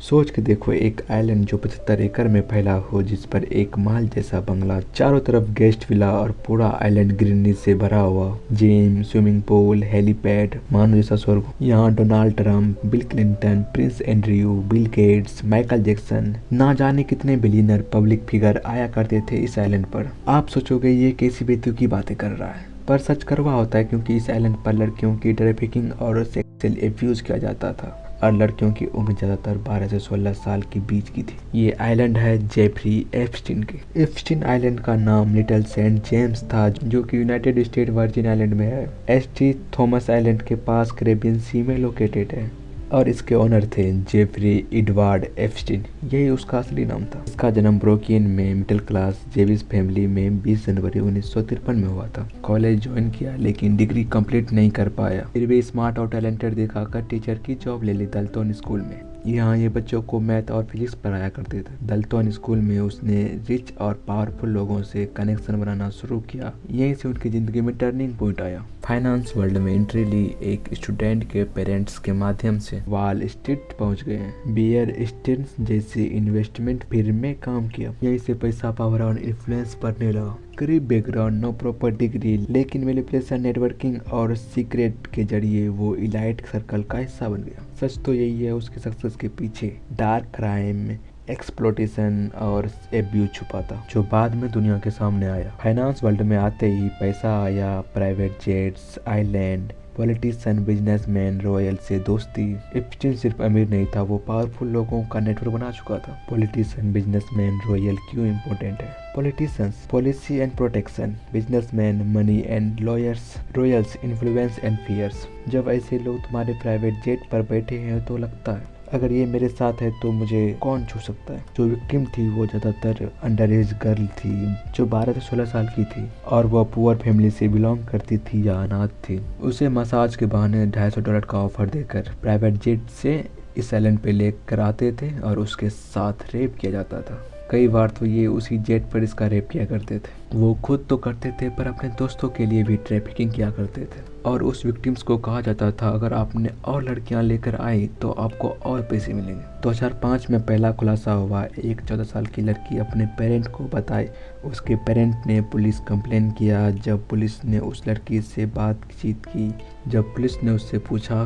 सोच के देखो, एक आइलैंड जो 75 एकड़ में फैला हो, जिस पर एक महल जैसा बंगला, चारों तरफ गेस्ट विला और पूरा आइलैंड ग्रीनरी से भरा हुआ, जिम, स्विमिंग पूल, हेलीपैड, मानो जैसा स्वर्ग। यहाँ Donald Trump, bill Clinton, Prince Andrew, Bill Gates, Michael Jackson, ना जाने कितने बिलियनर पब्लिक फिगर आया करते थे इस आइलैंड पर। आप सोचोगे ये कैसी बेतुकी की बातें कर रहा है, पर सच करवा होता है, क्योंकि इस आइलैंड पर लड़कियों की ट्रैफिकिंग और सेक्सुअल एब्यूज किया जाता था और लड़कियों की उम्र ज्यादातर 12 से 16 साल के बीच की थी। ये आइलैंड है जेफरी एप्स्टीन की। एप्स्टीन आइलैंड का नाम लिटिल सेंट जेम्स था, जो कि यूनाइटेड स्टेट वर्जिन आइलैंड में है। एसटी थॉमस आइलैंड के पास कैरेबियन सी में लोकेटेड है और इसके ओनर थे जेफरी एडवर्ड एप्स्टीन। यही उसका असली नाम था। इसका जन्म ब्रुकलिन में मिडिल क्लास जेविश फैमिली में 20 जनवरी 1953 में हुआ था। कॉलेज ज्वाइन किया लेकिन डिग्री कंप्लीट नहीं कर पाया। फिर भी स्मार्ट और टैलेंटेड दिखाकर टीचर की जॉब ले ली दल्टन स्कूल में। यहाँ ये बच्चों को मैथ और फिजिक्स पढ़ाया करते थे। दल्टन स्कूल में उसने रिच और पावरफुल लोगों से कनेक्शन बनाना शुरू किया। यहीं से उनकी जिंदगी में टर्निंग पॉइंट आया। फाइनेंस वर्ल्ड में एंट्री ली एक स्टूडेंट के पेरेंट्स के माध्यम से। वॉल स्ट्रीट पहुंच गए। बियर स्टेन्स जैसी इन्वेस्टमेंट फर्म में काम किया। यहीं से पैसा, पावर और इन्फ्लुएंस बढ़ने लगा। गरीब बैकग्राउंड, नो प्रॉपर डिग्री, लेकिन मैनिपुलेशन, नेटवर्किंग और सीक्रेट के जरिए वो इलाइट सर्कल का हिस्सा बन गया। सच तो यही है, उसके सक्सेस के पीछे डार्क क्राइम, एक्सप्लोटेशन और एब्यूज छुपा था, जो बाद में दुनिया के सामने आया। फाइनेंस वर्ल्ड में आते ही पैसा आया, private jets, island, politician, businessman, royal से दोस्ती। एप्स्टीन सिर्फ अमीर नहीं था, वो पावरफुल लोगों का नेटवर्क बना चुका था। पॉलिटिशियन, बिजनेसमैन, रॉयल क्यों इम्पोर्टेंट है? Politicians, policy and protection, businessman, money and lawyers, royals, influence and fears. जब ऐसे लोग तुम्हारे प्राइवेट जेट पर बैठे हैं तो लगता है अगर ये मेरे साथ है तो मुझे कौन छू सकता है। जो विक्टिम थी वो ज्यादातर अंडर एज गर्ल थी, जो 12 से 16 साल की थी और वह पुअर फैमिली से बिलोंग करती थी या अनाथ थी। उसे मसाज के बहाने $250 का ऑफर देकर प्राइवेट जेट से इस आइलैंड पे लेकर आते थे और उसके साथ रेप किया जाता था। कई बार तो ये उसी जेट पर इसका रेप किया करते थे। वो खुद तो करते थे पर अपने दोस्तों के लिए भी ट्रैफिकिंग किया करते थे और उस विक्टिम्स को कहा जाता था अगर आपने और लड़कियां लेकर आई तो आपको और पैसे मिलेंगे। 2005 में पहला खुलासा हुआ। एक 14 साल की लड़की अपने पेरेंट को बताई। उसके पेरेंट ने पुलिस कंप्लेन किया। जब पुलिस ने उस लड़की से बातचीत की, जब पुलिस ने उससे पूछा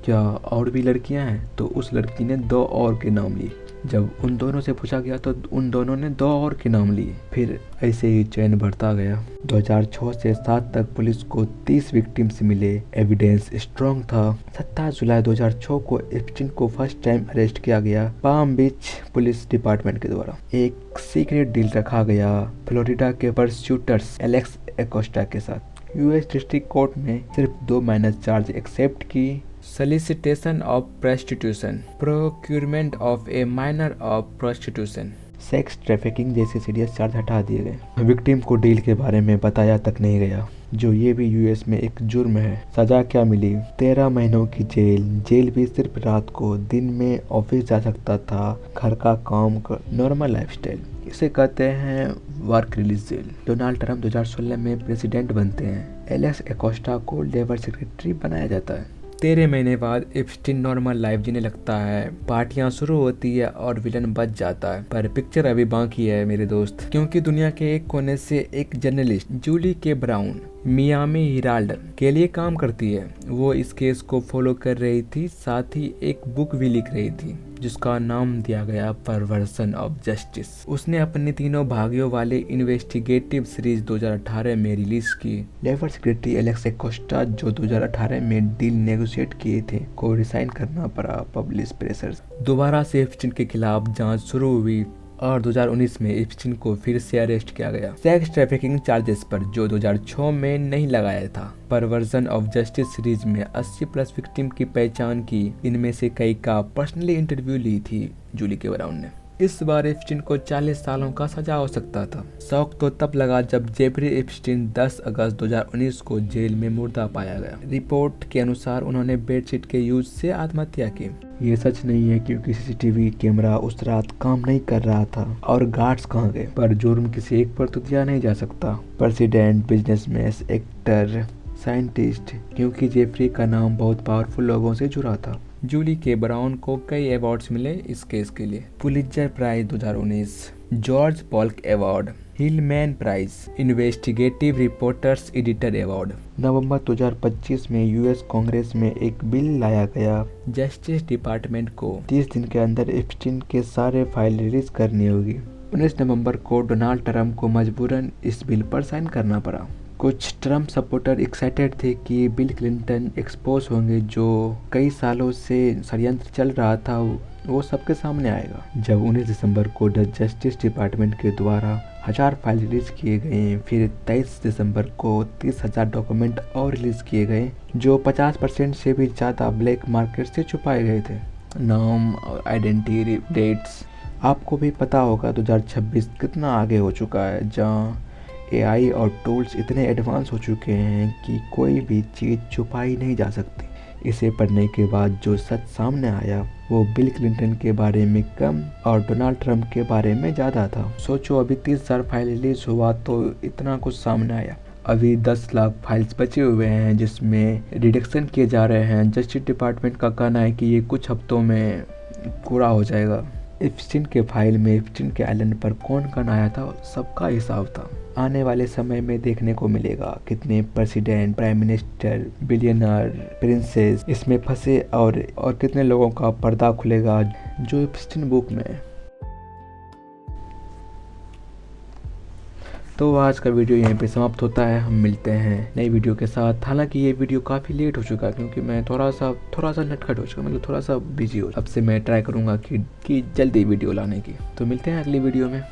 क्या और भी लड़कियां हैं, तो उस लड़की ने 2 और के नाम लिए। जब उन दोनों से पूछा गया तो उन दोनों ने 2 और के नाम लिए। फिर ऐसे ही चैन बढ़ता गया। 2006 से 7 तक पुलिस को 30 विक्टिम्स मिले। एविडेंस स्ट्रॉन्ग था। 27 जुलाई 2006 को एप्स्टीन को फर्स्ट टाइम अरेस्ट किया गया पाम बीच पुलिस डिपार्टमेंट के द्वारा। एक सीक्रेट डील रखा गया फ्लोरिडा के प्रोसिक्यूटर्स एलेक्स एकोस्टा के साथ। यूएस डिस्ट्रिक्ट कोर्ट में सिर्फ 2 माइनर चार्ज एक्सेप्ट की। Solicitation of prostitution, procurement of a minor of prostitution, sex trafficking जैसे सीरियस चार्ज हटा दिए गए। विक्टिम को डील के बारे में बताया तक नहीं गया, जो ये भी यूएस में एक जुर्म है। सजा क्या मिली? 13 महीनों की जेल। जेल भी सिर्फ रात को, दिन में ऑफिस जा सकता था, घर का काम कर, नॉर्मल लाइफस्टाइल। इसे कहते हैं work release jail. Donald Trump 2016 में प्रेसिडेंट बनते हैं। एलेक्स एकोस्टा को लेबर सेक्रेटरी बनाया जाता है। 13 महीने बाद एप्स्टीन नॉर्मल लाइफ जीने लगता है। पार्टियां शुरू होती है और विलन बच जाता है। पर पिक्चर अभी बाकी है मेरे दोस्त, क्योंकि दुनिया के एक कोने से एक जर्नलिस्ट जूली के ब्राउन मियामी हेराल्ड के लिए काम करती है। वो इस केस को फॉलो कर रही थी, साथ ही एक बुक भी लिख रही थी जिसका नाम दिया गया परवर्सन ऑफ जस्टिस। उसने अपनी 3 भागियों वाले इन्वेस्टिगेटिव सीरीज 2018 में रिलीज की। लेबर सेक्रेटरी एलेक्स एकोस्टा, जो 2018 में डील नेगोशिएट किए थे, को रिसाइन करना पड़ा पब्लिक प्रेशर। दोबारा से एप्स्टीन के खिलाफ जांच शुरू हुई और 2019 में एप्स्टीन को फिर से अरेस्ट किया गया सेक्स ट्रैफिकिंग चार्जेस पर, जो 2006 में नहीं लगाया था। परवर्जन ऑफ जस्टिस सीरीज में 80+ विक्टिम की पहचान की। इनमें से कई का पर्सनली इंटरव्यू ली थी जूली के ब्राउन ने। इस बार एप्स्टीन को 40 सालों का सजा हो सकता था। शौक तो तब लगा जब जेफरी एप्स्टीन 10 अगस्त 2019 को जेल में मुर्दा पाया गया। रिपोर्ट के अनुसार उन्होंने बेडशीट के यूज से आत्महत्या की। ये सच नहीं है क्योंकि सीसीटीवी कैमरा उस रात काम नहीं कर रहा था और गार्ड्स कहाँ गए। पर जुर्म किसी एक पर तो दिया नहीं जा सकता। प्रेसिडेंट, बिजनेसमैन, एक्टर, साइंटिस्ट, क्योंकि जेफरी का नाम बहुत पावरफुल लोगों से जुड़ा था। जूली के ब्राउन को कई अवार्ड्स मिले इस केस के लिए। Pulitzer prize 2019, George Polk award, Hillman prize, investigative reporters editor award. नवंबर 2025 में यूएस कांग्रेस में एक बिल लाया गया। जस्टिस डिपार्टमेंट को 30 दिन के अंदर एप्स्टीन के सारे फाइल रिलीज करनी होगी। 19 नवंबर को डोनाल्ड ट्रंप को मजबूरन इस बिल पर साइन करना पड़ा। कुछ ट्रंप सपोर्टर एक्साइटेड थे कि बिल क्लिंटन एक्सपोज होंगे, जो कई सालों से षड्यंत्र चल रहा था वो सबके सामने आएगा। जब 19 दिसंबर को जस्टिस डिपार्टमेंट के द्वारा 1000 फाइल रिलीज किए गए, फिर 23 दिसंबर को 30,000 डॉक्यूमेंट और रिलीज किए गए, जो 50% से भी ज़्यादा ब्लैक मार्केट से छुपाए गए थे। नाम, आइडेंटिटी, डेट्स। आपको भी पता होगा 2026 कितना आगे हो चुका है, जहाँ एआई और टूल्स इतने एडवांस हो चुके हैं कि कोई भी चीज़ छुपाई नहीं जा सकती। इसे पढ़ने के बाद जो सच सामने आया वो बिल क्लिंटन के बारे में कम और डोनाल्ड ट्रंप के बारे में ज़्यादा था। सोचो, अभी 30,000 फाइल रिलीज हुआ तो इतना कुछ सामने आया। अभी 10 लाख फाइल्स बचे हुए हैं जिसमें रिडक्शन किए जा रहे हैं। जस्टिस डिपार्टमेंट का कहना है कि ये कुछ हफ्तों में पूरा हो जाएगा। एप्स्टीन के फाइल में एप्स्टीन के आइलैंड पर कौन आया था सबका हिसाब था। आने वाले समय में देखने को मिलेगा कितने president, prime minister, billionaire, princess इसमें फंसे और कितने लोगों का पर्दा खुलेगा जो एप्स्टीन बुक में है। तो आज का वीडियो यहीं पे समाप्त होता है। हम मिलते हैं नई वीडियो के साथ। हालांकि ये वीडियो काफ़ी लेट हो चुका है क्योंकि मैं थोड़ा सा नटखट हो चुका, मतलब थोड़ा सा बिजी हो। अब से मैं ट्राई करूँगा कि जल्दी वीडियो लाने की। तो मिलते हैं अगली वीडियो में।